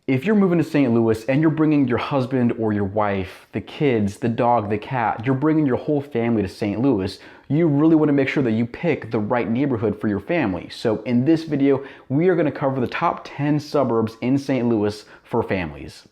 If you're moving to St. Louis and you're bringing your husband or your wife, the kids, the dog, the cat, you're bringing your whole family to St. Louis, you really want to make sure that you pick the right neighborhood for your family. So in this video, we are going to cover the top 10 suburbs in St. Louis for families.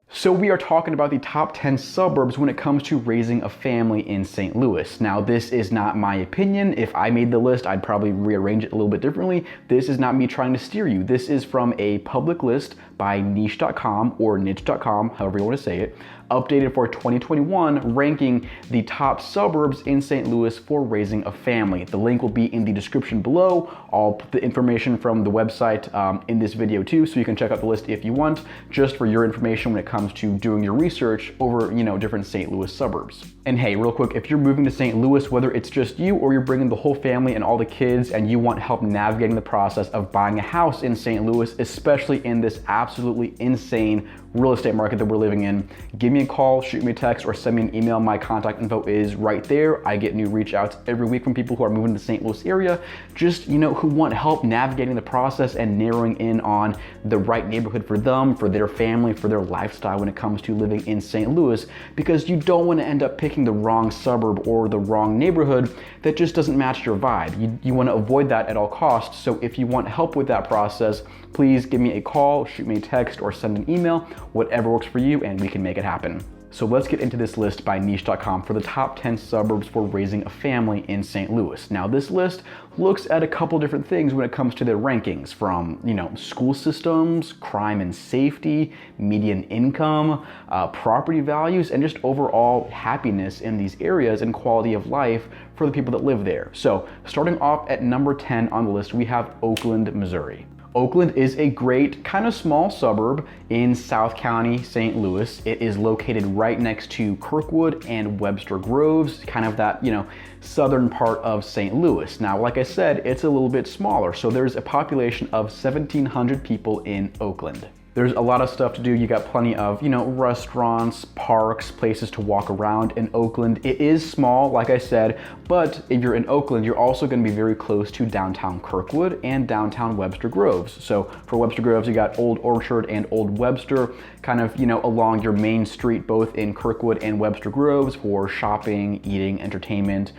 So we are talking about the top 10 suburbs when it comes to raising a family in St. Louis. Now, this is not my opinion. If I made the list, I'd probably rearrange it a little bit differently. This is not me trying to steer you. This is from a public list by niche.com or niche.com, however you want to say it, updated for 2021, ranking the top suburbs in St. Louis for raising a family. The link will be in the description below. I'll put the information from the website in this video too, so you can check out the list if you want, just for your information when it comes to doing your research over, different St. Louis suburbs. And hey, real quick, if you're moving to St. Louis, whether it's just you or you're bringing the whole family and all the kids and you want help navigating the process of buying a house in St. Louis, especially in this absolutely insane real estate market that we're living in, give me a call, shoot me a text, or send me an email. My contact info is right there. I get new reach outs every week from people who are moving to the St. Louis area, just, who want help navigating the process and narrowing in on the right neighborhood for them, for their family, for their lifestyle when it comes to living in St. Louis, because you don't want to end up picking the wrong suburb or the wrong neighborhood that just doesn't match your vibe. You want to avoid that at all costs. So if you want help with that process, please give me a call, shoot me a text, or send an email, whatever works for you, and we can make it happen. So let's get into this list by niche.com for the top 10 suburbs for raising a family in St. Louis. Now, this list looks at a couple different things when it comes to their rankings, from, school systems, crime and safety, median income, property values, and just overall happiness in these areas and quality of life for the people that live there. So starting off at number 10 on the list, we have Oakland, Missouri. Oakland is a great, kind of small suburb in South County, St. Louis. It is located right next to Kirkwood and Webster Groves, kind of that, southern part of St. Louis. Now, like I said, it's a little bit smaller, so there's a population of 1,700 people in Oakland. There's a lot of stuff to do. You got plenty of, restaurants, parks, places to walk around in Oakland. It is small, like I said, but if you're in Oakland, you're also going to be very close to downtown Kirkwood and downtown Webster Groves. So for Webster Groves, you got Old Orchard and Old Webster, kind of, along your main street, both in Kirkwood and Webster Groves for shopping, eating, entertainment,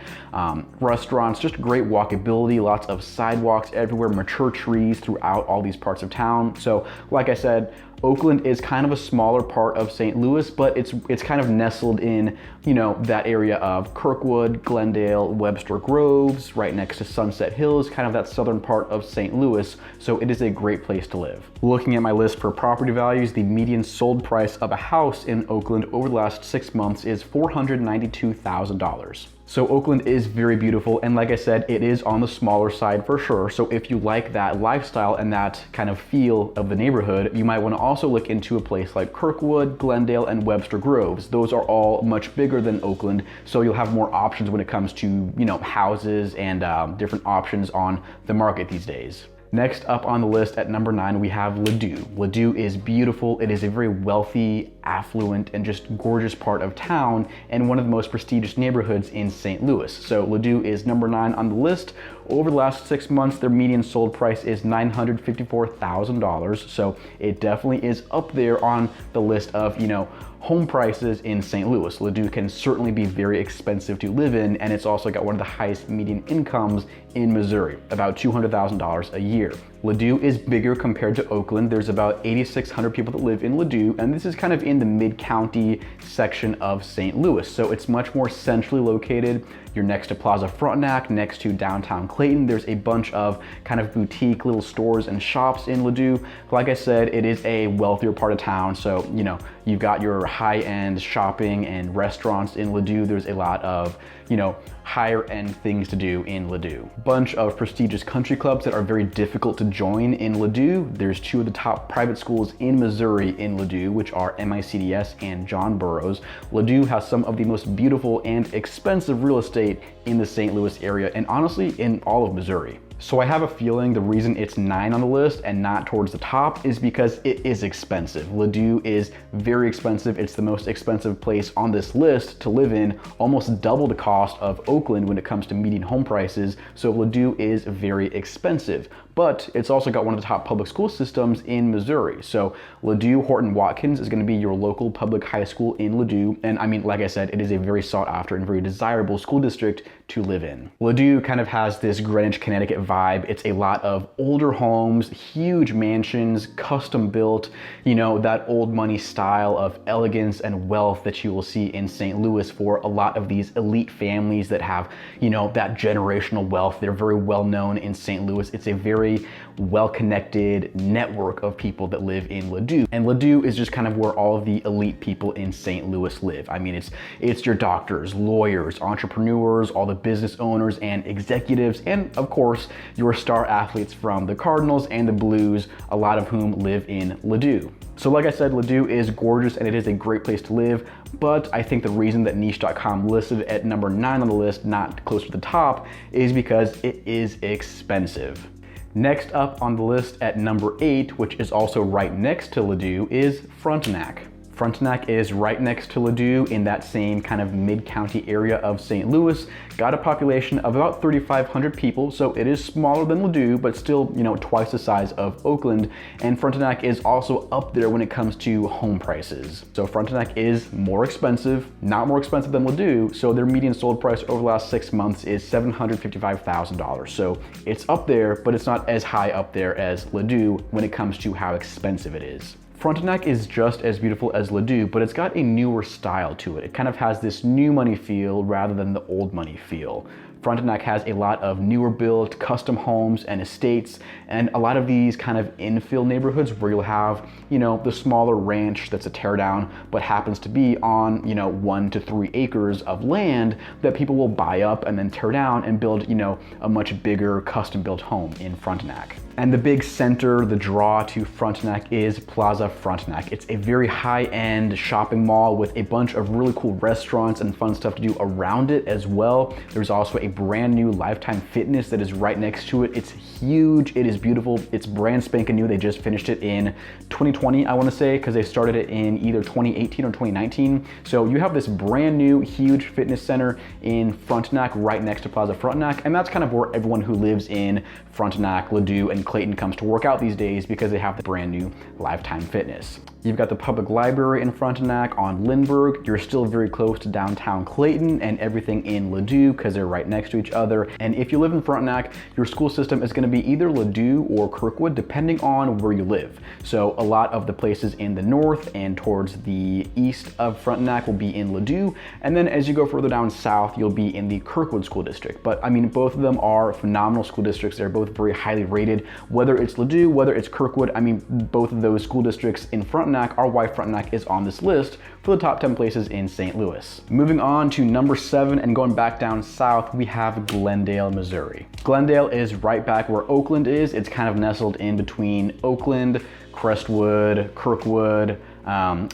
restaurants, just great walkability, lots of sidewalks everywhere, mature trees throughout all these parts of town. So like I said, Oakland is kind of a smaller part of St. Louis, but it's kind of nestled in, that area of Kirkwood, Glendale, Webster Groves, right next to Sunset Hills, kind of that southern part of St. Louis. So it is a great place to live. Looking at my list for property values, the median sold price of a house in Oakland over the last 6 months is $492,000. So Oakland is very beautiful, and like I said, it is on the smaller side for sure. So if you like that lifestyle and that kind of feel of the neighborhood, you might want to also look into a place like Kirkwood, Glendale, and Webster Groves. Those are all much bigger than Oakland, so you'll have more options when it comes to, houses and different options on the market these days. Next up on the list at number 9, we have Ladue. Ladue is beautiful. It is a very wealthy, affluent, and just gorgeous part of town and one of the most prestigious neighborhoods in St. Louis. So Ladue is number 9 on the list. Over the last 6 months, their median sold price is $954,000. So it definitely is up there on the list of, home prices in St. Louis. Ladue can certainly be very expensive to live in, and it's also got one of the highest median incomes in Missouri, about $200,000 a year. Ladue is bigger compared to Oakland. There's about 8,600 people that live in Ladue, and this is kind of in the mid-county section of St. Louis. So it's much more centrally located. You're next to Plaza Frontenac, next to downtown Clayton. There's a bunch of kind of boutique little stores and shops in Ladue. Like I said, it is a wealthier part of town. So, you've got your high-end shopping and restaurants in Ladue. There's a lot of, higher end things to do in Ladue. Bunch of prestigious country clubs that are very difficult to join in Ladue. There's 2 of the top private schools in Missouri in Ladue, which are MICDS and John Burroughs. Ladue has some of the most beautiful and expensive real estate in the St. Louis area, and honestly in all of Missouri. So I have a feeling the reason it's 9 on the list and not towards the top is because it is expensive. Ladue is very expensive. It's the most expensive place on this list to live in, almost double the cost of Oakland when it comes to median home prices. So Ladue is very expensive, but it's also got one of the top public school systems in Missouri. So Ladue Horton Watkins is going to be your local public high school in Ladue. And I mean, like I said, it is a very sought after and very desirable school district to live in. Ladue kind of has this Greenwich, Connecticut vibe. It's a lot of older homes, huge mansions, custom built, you know, that old money style of elegance and wealth that you will see in St. Louis for a lot of these elite families that have, you know, that generational wealth. They're very well known in St. Louis. It's a very well-connected network of people that live in Ladue. And Ladue is just kind of where all of the elite people in St. Louis live. I mean, it's your doctors, lawyers, entrepreneurs, all the business owners and executives, and of course, your star athletes from the Cardinals and the Blues, a lot of whom live in Ladue. So like I said, Ladue is gorgeous and it is a great place to live, but I think the reason that niche.com listed it at number 9 on the list, not close to the top, is because it is expensive. Next up on the list at number 8, which is also right next to Ladue, is Frontenac. Frontenac is right next to Ladue in that same kind of mid-county area of St. Louis. Got a population of about 3,500 people, so it is smaller than Ladue, but still, you know, twice the size of Oakland. And Frontenac is also up there when it comes to home prices. So Frontenac is more expensive, not more expensive than Ladue, so their median sold price over the last 6 months is $755,000. So it's up there, but it's not as high up there as Ladue when it comes to how expensive it is. Frontenac is just as beautiful as Ladue, but it's got a newer style to it. It kind of has this new money feel rather than the old money feel. Frontenac has a lot of newer built custom homes and estates, and a lot of these kind of infill neighborhoods where you'll have, you know, the smaller ranch that's a teardown, but happens to be on, you know, 1 to 3 acres of land that people will buy up and then tear down and build, you know, a much bigger custom built home in Frontenac. And the big center, the draw to Frontenac is Plaza Frontenac. It's a very high-end shopping mall with a bunch of really cool restaurants and fun stuff to do around it as well. There's also a brand new Lifetime Fitness that is right next to it. It's huge, it is beautiful, it's brand spanking new. They just finished it in 2020, I wanna say, because they started it in either 2018 or 2019. So you have this brand new, huge fitness center in Frontenac right next to Plaza Frontenac, and that's kind of where everyone who lives in Frontenac, Ladue, and Clayton comes to work out these days because they have the brand new Lifetime Fitness. You've got the public library in Frontenac on Lindbergh. You're still very close to downtown Clayton and everything in Ladue because they're right next to each other. And if you live in Frontenac, your school system is going to be either Ladue or Kirkwood, depending on where you live. So a lot of the places in the north and towards the east of Frontenac will be in Ladue. And then as you go further down south, you'll be in the Kirkwood School District. But I mean, both of them are phenomenal school districts. They're both very highly rated. Whether it's Ladue, whether it's Kirkwood, I mean, both of those school districts in Frontenac are why Frontenac is on this list for the top 10 places in St. Louis. Moving on to number 7 and going back down south, we have Glendale, Missouri. Glendale is right back where Oakland is. It's kind of nestled in between Oakland, Crestwood, Kirkwood,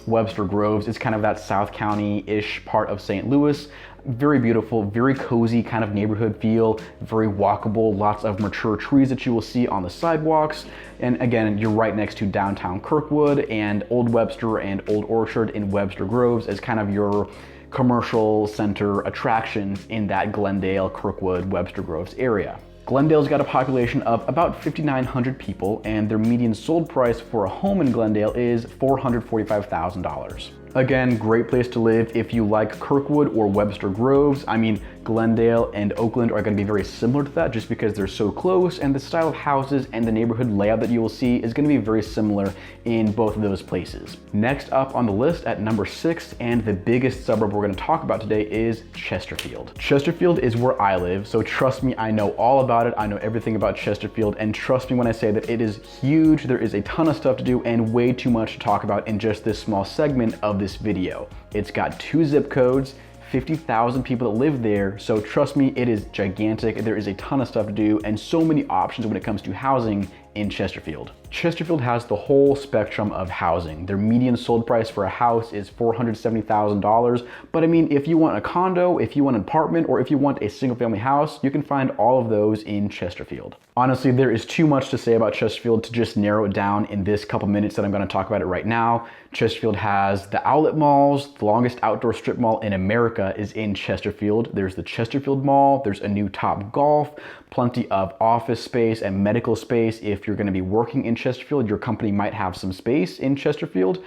Webster Groves. It's kind of that South County-ish part of St. Louis. Very beautiful, very cozy kind of neighborhood feel, very walkable, lots of mature trees that you will see on the sidewalks. And again, you're right next to downtown Kirkwood and Old Webster and Old Orchard in Webster Groves as kind of your commercial center attractions in that Glendale, Kirkwood, Webster Groves area. Glendale's got a population of about 5,900 people, and their median sold price for a home in Glendale is $445,000. Again, great place to live if you like Kirkwood or Webster Groves. I mean, Glendale and Oakland are going to be very similar to that just because they're so close, and the style of houses and the neighborhood layout that you will see is going to be very similar in both of those places. Next up on the list at number 6, and the biggest suburb we're going to talk about today, is Chesterfield. Chesterfield is where I live, so trust me, I know all about it. I know everything about Chesterfield, and trust me when I say that it is huge. There is a ton of stuff to do and way too much to talk about in just this small segment of this video. It's got 2 zip codes, 50,000 people that live there, so trust me, it is gigantic. There is a ton of stuff to do and so many options when it comes to housing in Chesterfield. Chesterfield has the whole spectrum of housing. Their median sold price for a house is $470,000. But I mean, if you want a condo, if you want an apartment, or if you want a single family house, you can find all of those in Chesterfield. Honestly, there is too much to say about Chesterfield to just narrow it down in this couple minutes that I'm going to talk about it right now. Chesterfield has the outlet malls. The longest outdoor strip mall in America is in Chesterfield. There's the Chesterfield Mall. There's a new Top Golf, plenty of office space and medical space. If you're going to be working in Chesterfield, your company might have some space in Chesterfield.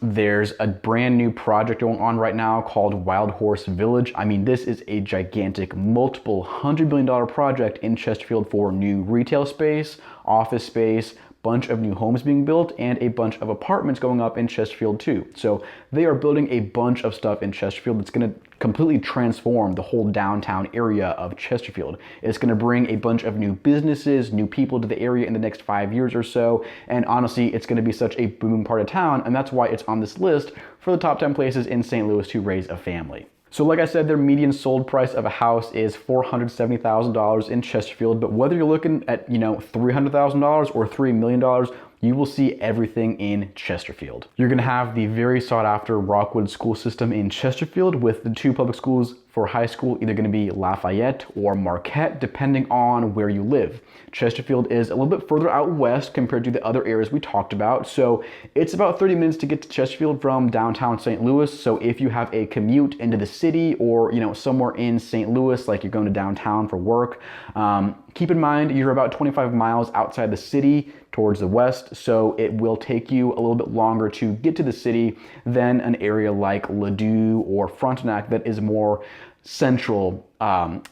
There's a brand new project going on right now called Wild Horse Village. I mean, this is a gigantic, multiple $100 million project in Chesterfield for new retail space, office space, bunch of new homes being built, and a bunch of apartments going up in Chesterfield too. So they are building a bunch of stuff in Chesterfield that's going to completely transform the whole downtown area of Chesterfield. It's going to bring a bunch of new businesses, new people to the area in the next 5 years or so. And honestly, it's going to be such a booming part of town. And that's why it's on this list for the top 10 places in St. Louis to raise a family. So like I said, their median sold price of a house is $470,000 in Chesterfield. But whether you're looking at, $300,000 or $3 million, you will see everything in Chesterfield. You're gonna have the very sought after Rockwood school system in Chesterfield, with the two public schools for high school either gonna be Lafayette or Marquette, depending on where you live. Chesterfield is a little bit further out west compared to the other areas we talked about. So it's about 30 minutes to get to Chesterfield from downtown St. Louis. So if you have a commute into the city, or somewhere in St. Louis, like you're going to downtown for work, keep in mind you're about 25 miles outside the city towards the west, so it will take you a little bit longer to get to the city than an area like Ladue or Frontenac that is more central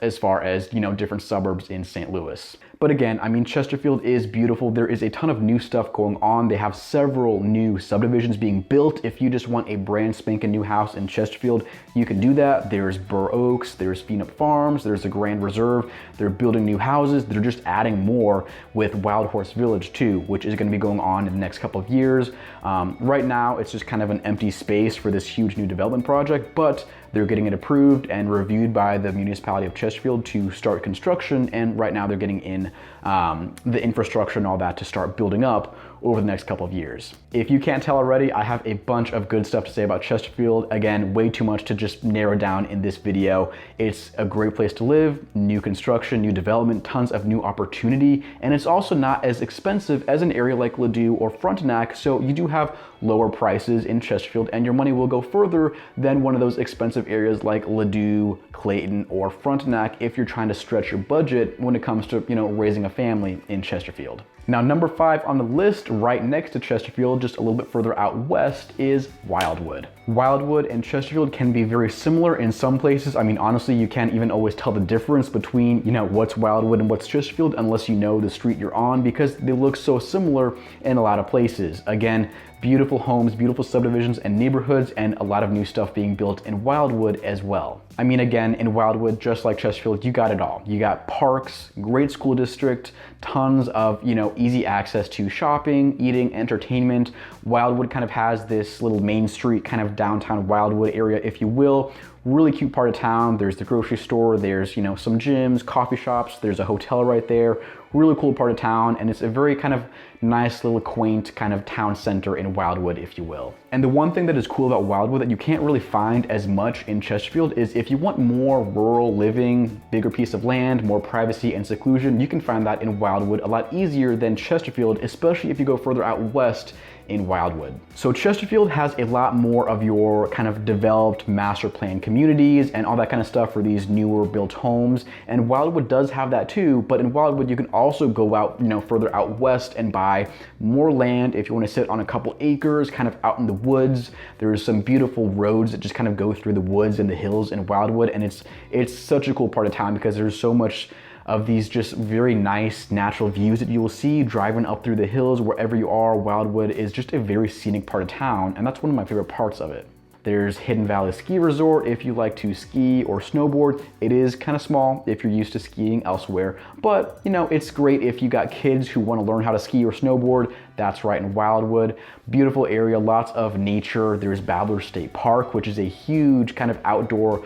as far as different suburbs in St. Louis. But again, I mean, Chesterfield is beautiful. There is a ton of new stuff going on. They have several new subdivisions being built. If you just want a brand spanking new house in Chesterfield, you can do that. There's Burr Oaks, there's Phoenix Farms, there's the Grand Reserve. They're building new houses. They're just adding more with Wild Horse Village too, which is going to be going on in the next couple of years. Right now, it's just kind of an empty space for this huge new development project, but they're getting it approved and reviewed by the municipality of Chesterfield to start construction, and right now they're getting in the infrastructure and all that to start building up over the next couple of years. If you can't tell already, I have a bunch of good stuff to say about Chesterfield. Again, way too much to just narrow down in this video. It's a great place to live, new construction, new development, tons of new opportunity, and it's also not as expensive as an area like Ladue or Frontenac, so you do have lower prices in Chesterfield, and your money will go further than one of those expensive areas like Ladue, Clayton, or Frontenac if you're trying to stretch your budget when it comes to, raising a family in Chesterfield. Now, number 5 on the list, right next to Chesterfield, just a little bit further out west, is Wildwood. Wildwood and Chesterfield can be very similar in some places. I mean, honestly, you can't even always tell the difference between, what's Wildwood and what's Chesterfield unless you know the street you're on, because they look so similar in a lot of places. Again, beautiful homes, beautiful subdivisions and neighborhoods, and a lot of new stuff being built in Wildwood as well. I mean, again, in Wildwood, just like Chesterfield, you got it all. You got parks, great school district, tons of, easy access to shopping, eating, entertainment. Wildwood kind of has this little main street, kind of downtown Wildwood area, if you will. Really cute part of town. There's the grocery store, there's, some gyms, coffee shops, there's a hotel right there. Really cool part of town, and it's a very kind of nice little quaint kind of town center in Wildwood, if you will. And the one thing that is cool about Wildwood that you can't really find as much in Chesterfield is if you want more rural living, bigger piece of land, more privacy and seclusion, you can find that in Wildwood a lot easier than Chesterfield, especially if you go further out west in Wildwood. So Chesterfield has a lot more of your kind of developed master plan communities and all that kind of stuff for these newer built homes. And Wildwood does have that too, but in Wildwood you can also go out, further out west and buy more land if you want to sit on a couple acres, kind of out in the woods. There's some beautiful roads that just kind of go through the woods and the hills in Wildwood, and it's such a cool part of town because there's so much of these just very nice natural views that you will see driving up through the hills wherever you are. Wildwood is just a very scenic part of town, and that's one of my favorite parts of it. There's Hidden Valley Ski Resort if you like to ski or snowboard. It is kind of small if you're used to skiing elsewhere, but it's great if you got kids who want to learn how to ski or snowboard. That's right in Wildwood. Beautiful area, lots of nature. There's Babbler State Park, which is a huge kind of outdoor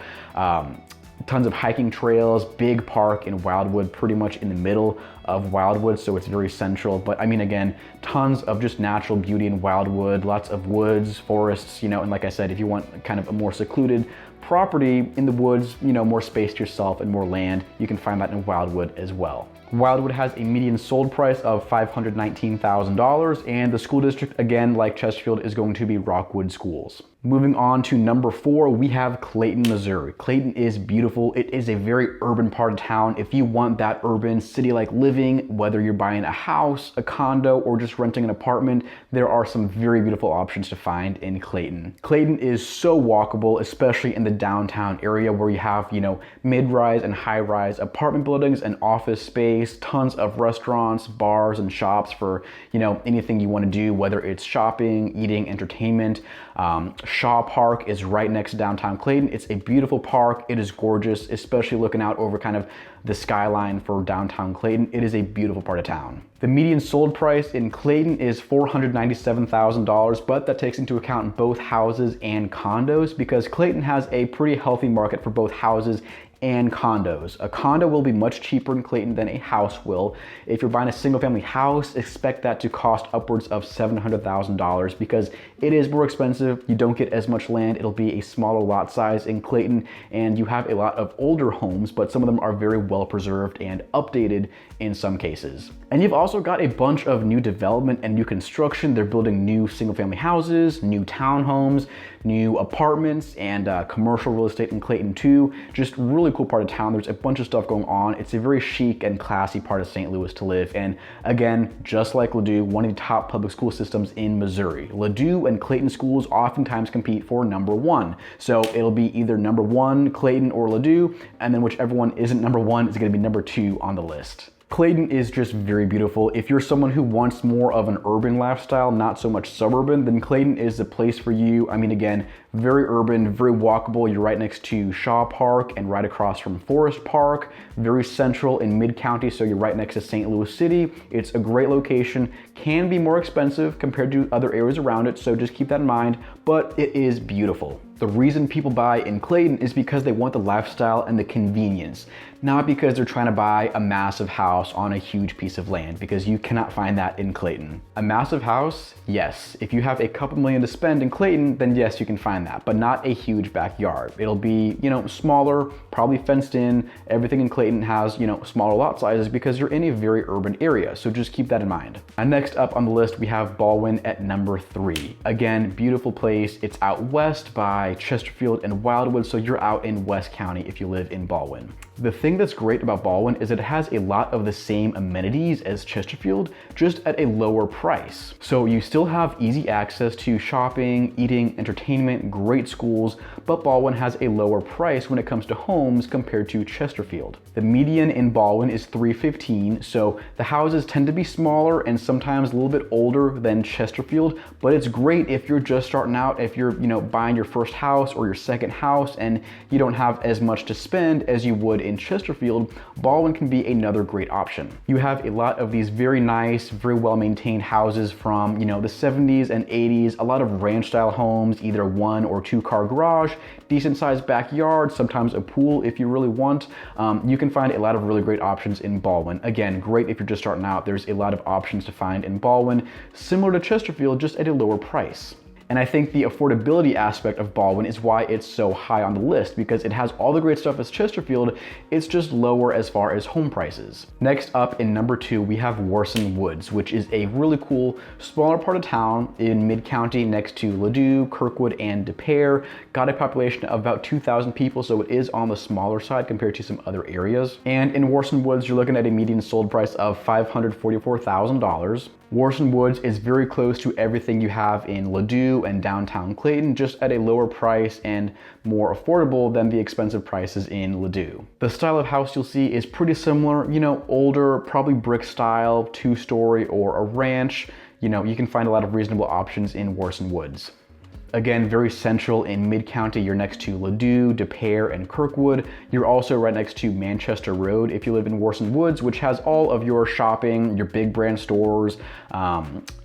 tons of hiking trails, big park in Wildwood, pretty much in the middle of Wildwood, so it's very central. But I mean, again, tons of just natural beauty in Wildwood, lots of woods, forests, you know, and like I said, if you want kind of a more secluded property in the woods, you know, more space to yourself and more land, you can find that in Wildwood as well. Wildwood has a median sold price of $519,000, and the school district, again, like Chesterfield, is going to be Rockwood Schools. Moving on to number 4, we have Clayton, Missouri. Clayton is beautiful. It is a very urban part of town. If you want that urban city-like living, whether you're buying a house, a condo, or just renting an apartment, there are some very beautiful options to find in Clayton. Clayton is so walkable, especially in the downtown area where you have, you know, mid-rise and high-rise apartment buildings and office space, tons of restaurants, bars, and shops for, you know, anything you want to do, whether it's shopping, eating, entertainment. Shaw Park is right next to downtown Clayton. It's a beautiful park. It is gorgeous, especially looking out over kind of the skyline for downtown Clayton. It is a beautiful part of town. The median sold price in Clayton is $497,000, but that takes into account both houses and condos because Clayton has a pretty healthy market for both houses and condos. A condo will be much cheaper in Clayton than a house will. If you're buying a single family house, expect that to cost upwards of $700,000 because it is more expensive. You don't get as much land. It'll be a smaller lot size in Clayton, and you have a lot of older homes, but some of them are very well preserved and updated in some cases. And you've also got a bunch of new development and new construction. They're building new single family houses, new townhomes, new apartments, and commercial real estate in Clayton too. Just really cool part of town. There's a bunch of stuff going on. It's a very chic and classy part of St. Louis to live. And again, just like Ladue, one of the top public school systems in Missouri. Ladue and Clayton schools oftentimes compete for number 1. So it'll be either number 1, Clayton, or Ladue, and then whichever one isn't number 1 is going to be number 2 on the list. Clayton is just very beautiful. If you're someone who wants more of an urban lifestyle, not so much suburban, then Clayton is the place for you. I mean, again, very urban, very walkable. You're right next to Shaw Park and right across from Forest Park, very central in mid-county, so you're right next to St. Louis City. It's a great location, can be more expensive compared to other areas around it, so just keep that in mind, but it is beautiful. The reason people buy in Clayton is because they want the lifestyle and the convenience, not because they're trying to buy a massive house on a huge piece of land, because you cannot find that in Clayton. A massive house, yes. If you have a couple million to spend in Clayton, then yes, you can find that, but not a huge backyard. It'll be, you know, smaller, probably fenced in. Everything in Clayton has, you know, smaller lot sizes because you're in a very urban area, so just keep that in mind. And next up on the list, we have Ballwin at number 3. Again, beautiful place. It's out west by Chesterfield and Wildwood, so you're out in West County if you live in Ballwin. The thing that's great about Ballwin is that it has a lot of the same amenities as Chesterfield, just at a lower price. So you still have easy access to shopping, eating, entertainment, great schools, but Ballwin has a lower price when it comes to homes compared to Chesterfield. The median in Ballwin is $315,000, so the houses tend to be smaller and sometimes a little bit older than Chesterfield, but it's great if you're just starting out, if you're, you know, buying your first house or your second house and you don't have as much to spend as you would in Chesterfield. Ballwin can be another great option. You have a lot of these very nice, very well-maintained houses from, you know, the 70s and 80s, a lot of ranch style homes, either 1 or 2 car garage, decent sized backyard, sometimes a pool if you really want. You can find a lot of really great options in Ballwin. Again, great if you're just starting out. There's a lot of options to find in Ballwin, similar to Chesterfield, just at a lower price. And I think the affordability aspect of Ballwin is why it's so high on the list, because it has all the great stuff as Chesterfield, it's just lower as far as home prices. Next up in number 2, we have Warson Woods, which is a really cool, smaller part of town in mid-county next to Ladue, Kirkwood, and De Pere. Got a population of about 2,000 people, so it is on the smaller side compared to some other areas. And in Warson Woods, you're looking at a median sold price of $544,000. Warson Woods is very close to everything you have in Ladue and downtown Clayton, just at a lower price and more affordable than the expensive prices in Ladue. The style of house you'll see is pretty similar, you know, older, probably brick style, 2-story or a ranch. You know, you can find a lot of reasonable options in Warson Woods. Again, very central in mid-county. You're next to Ladue, De Pere, and Kirkwood. You're also right next to Manchester Road if you live in Warson Woods, which has all of your shopping, your big brand stores,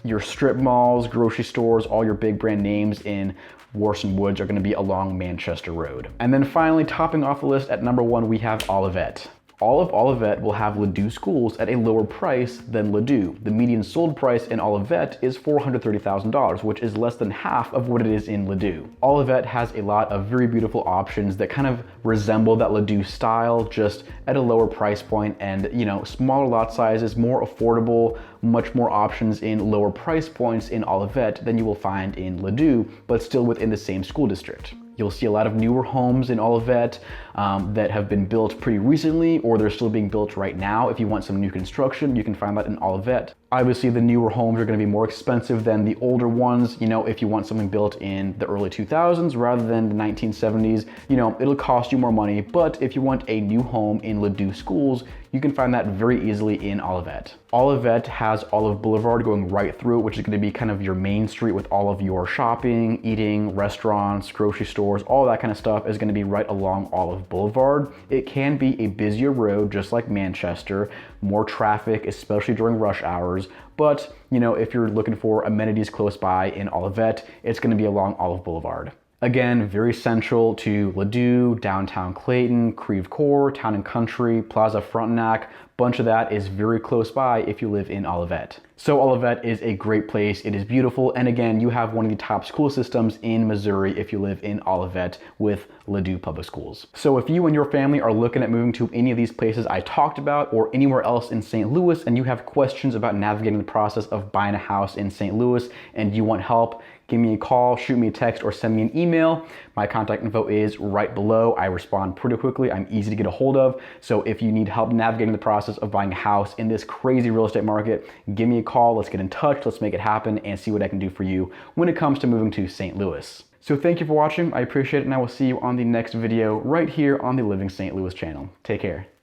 your strip malls, grocery stores, all your big brand names in Warson Woods are going to be along Manchester Road. And then finally, topping off the list at number 1, we have Olivette. All of Olivette will have Ladue schools at a lower price than Ladue. The median sold price in Olivette is $430,000, which is less than half of what it is in Ladue. Olivette has a lot of very beautiful options that kind of resemble that Ladue style, just at a lower price point, and smaller lot sizes, more affordable, much more options in lower price points in Olivette than you will find in Ladue, but still within the same school district. You'll see a lot of newer homes in Olivette that have been built pretty recently, or they're still being built right now. If you want some new construction, you can find that in Olivette. Obviously, the newer homes are going to be more expensive than the older ones. If you want something built in the early 2000s rather than the 1970s, it'll cost you more money. But if you want a new home in Ladue schools, you can find that very easily in Olivette. Olivette has Olive Boulevard going right through it, which is going to be kind of your main street with all of your shopping, eating, restaurants, grocery stores, all that kind of stuff is going to be right along Olive Boulevard. It can be a busier road, just like Manchester, more traffic, especially during rush hours. But, if you're looking for amenities close by in Olivette, it's going to be along Olive Boulevard. Again, very central to Ladue, downtown Clayton, Creve Coeur, Town and Country, Plaza Frontenac. Bunch of that is very close by if you live in Olivette. So Olivette is a great place. It is beautiful. And again, you have one of the top school systems in Missouri if you live in Olivette with Ladue Public Schools. So if you and your family are looking at moving to any of these places I talked about or anywhere else in St. Louis, and you have questions about navigating the process of buying a house in St. Louis and you want help, give me a call, shoot me a text, or send me an email. My contact info is right below. I respond pretty quickly. I'm easy to get a hold of. So if you need help navigating the process of buying a house in this crazy real estate market, give me a call. Let's get in touch. Let's make it happen and see what I can do for you when it comes to moving to St. Louis. So thank you for watching. I appreciate it, and I will see you on the next video right here on the Living St. Louis channel. Take care.